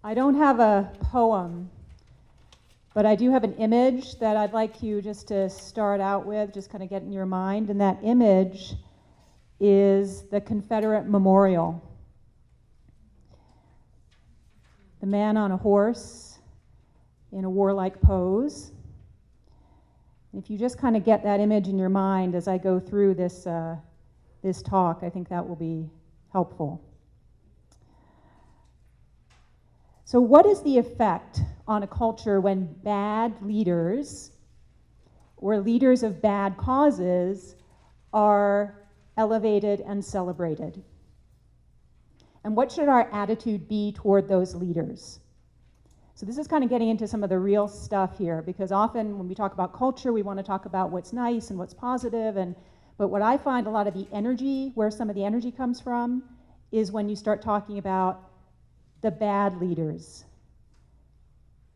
I don't have a poem, but I do have an image that I'd like you just to start out with, just kind of get in your mind. And that image is the Confederate memorial. The man on a horse in a warlike pose. If you just kind of get that image in your mind as I go through this talk, I think that will be helpful. So what is the effect on a culture when bad leaders or leaders of bad causes are elevated and celebrated? And what should our attitude be toward those leaders? So this is kind of getting into some of the real stuff here, because often when we talk about culture, we want to talk about what's nice and what's positive, but what I find a lot of the energy, where some of the energy comes from, is when you start talking about the bad leaders,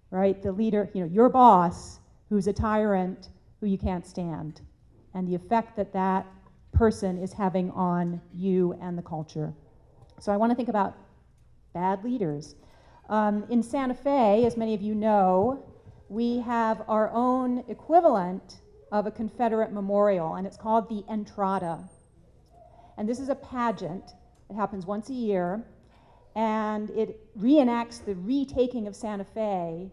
right? The leader, your boss, who's a tyrant, who you can't stand, and the effect that that person is having on you and the culture. So I want to think about bad leaders. In Santa Fe, as many of you know, we have our own equivalent of a Confederate memorial, and it's called the Entrada. And this is a pageant. It happens once a year, and it reenacts the retaking of Santa Fe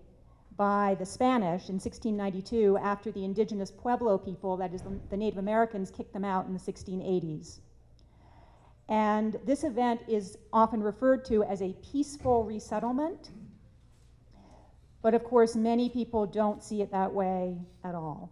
by the Spanish in 1692 after the indigenous Pueblo people, that is the Native Americans, kicked them out in the 1680s. And this event is often referred to as a peaceful resettlement, but of course many people don't see it that way at all.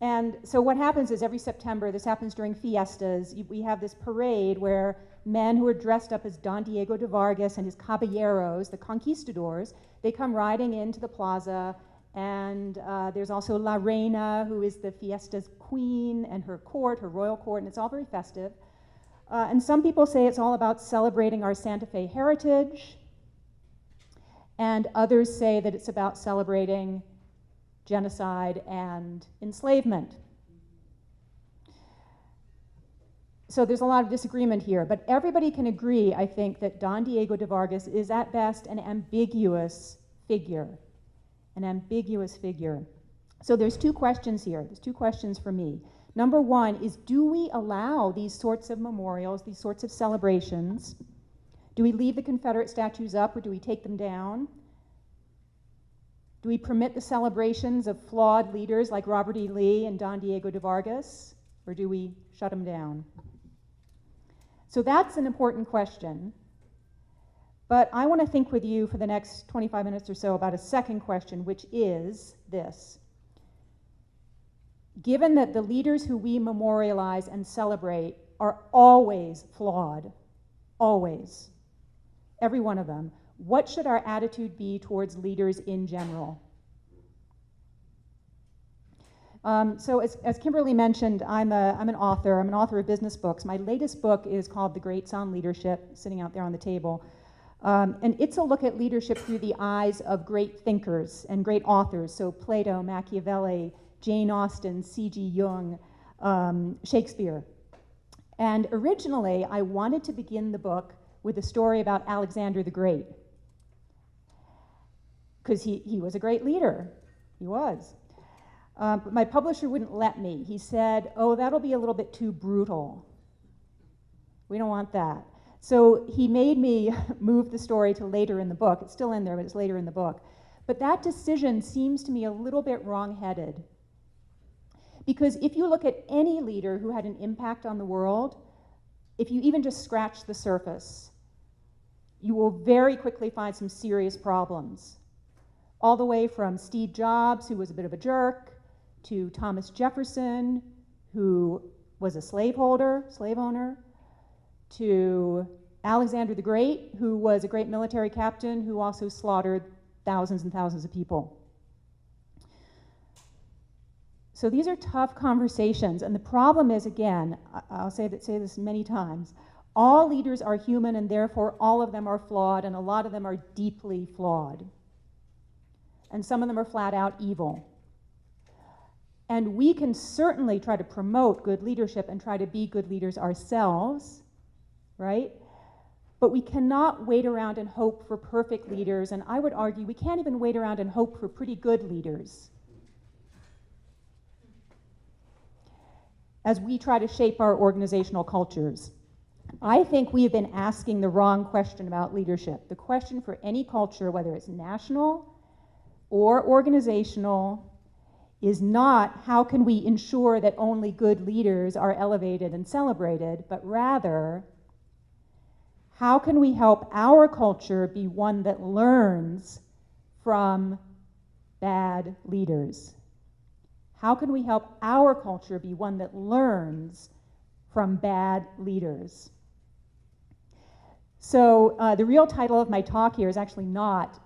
And so what happens is every September, this happens during fiestas, we have this parade where men who are dressed up as Don Diego de Vargas and his caballeros, the conquistadors, they come riding into the plaza, and there's also La Reina, who is the fiesta's queen, and her court, her royal court, and it's all very festive. And some people say it's all about celebrating our Santa Fe heritage, and others say that it's about celebrating genocide and enslavement. So there's a lot of disagreement here, but everybody can agree, I think, that Don Diego de Vargas is at best an ambiguous figure. An ambiguous figure. So there's two questions here. There's two questions for me. Number one is, do we allow these sorts of memorials, these sorts of celebrations? Do we leave the Confederate statues up, or do we take them down? Do we permit the celebrations of flawed leaders like Robert E. Lee and Don Diego de Vargas, or do we shut them down? So that's an important question. But I want to think with you for the next 25 minutes or so about a second question, which is this. Given that the leaders who we memorialize and celebrate are always flawed, always, every one of them, what should our attitude be towards leaders in general? So as Kimberly mentioned, I'm an author. I'm an author of business books. My latest book is called The Greats on Leadership, sitting out there on the table. And it's a look at leadership through the eyes of great thinkers and great authors. So Plato, Machiavelli, Jane Austen, C.G. Jung, Shakespeare. And originally, I wanted to begin the book with a story about Alexander the Great, because he was a great leader. He was. But my publisher wouldn't let me. He said, oh, that'll be a little bit too brutal. We don't want that. So he made me move the story to later in the book. It's still in there, but it's later in the book. But that decision seems to me a little bit wrong-headed. Because if you look at any leader who had an impact on the world, if you even just scratch the surface, you will very quickly find some serious problems. All the way from Steve Jobs, who was a bit of a jerk, to Thomas Jefferson, who was a slave owner, to Alexander the Great, who was a great military captain who also slaughtered thousands and thousands of people. So these are tough conversations, and the problem is, again, I'll say this many times, all leaders are human, and therefore all of them are flawed, and a lot of them are deeply flawed. And some of them are flat out evil. And we can certainly try to promote good leadership and try to be good leaders ourselves, right? But we cannot wait around and hope for perfect leaders, and I would argue we can't even wait around and hope for pretty good leaders as we try to shape our organizational cultures. I think we have been asking the wrong question about leadership. The question for any culture, whether it's national or organizational, is not how can we ensure that only good leaders are elevated and celebrated, but rather, how can we help our culture be one that learns from bad leaders? How can we help our culture be one that learns from bad leaders? So the real title of my talk here is actually not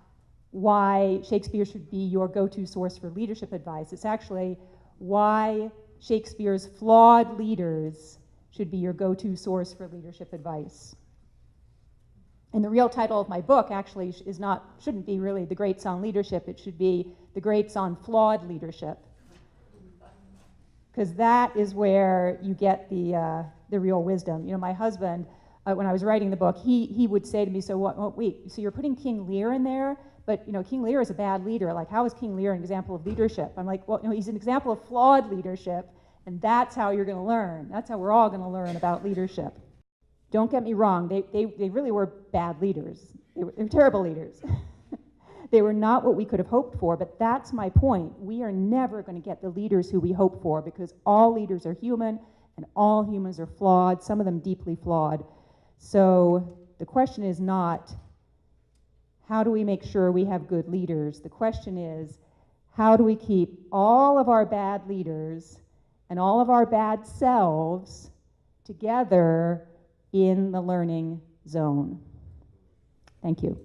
why Shakespeare should be your go-to source for leadership advice. It's actually why Shakespeare's flawed leaders should be your go-to source for leadership advice. And the real title of my book actually shouldn't be really The Greats on Leadership. It should be The Greats on Flawed Leadership, because that is where you get the real wisdom. You know, my husband, when I was writing the book, he would say to me, so wait, so you're putting King Lear in there? But, you know, King Lear is a bad leader. Like, how is King Lear an example of leadership? I'm like, well, no, he's an example of flawed leadership, and that's how you're going to learn. That's how we're all going to learn about leadership. Don't get me wrong, they really were bad leaders. They were terrible leaders. They were not what we could have hoped for, but that's my point. We are never going to get the leaders who we hope for, because all leaders are human, and all humans are flawed, some of them deeply flawed. So the question is not, how do we make sure we have good leaders? The question is, how do we keep all of our bad leaders and all of our bad selves together in the learning zone? Thank you.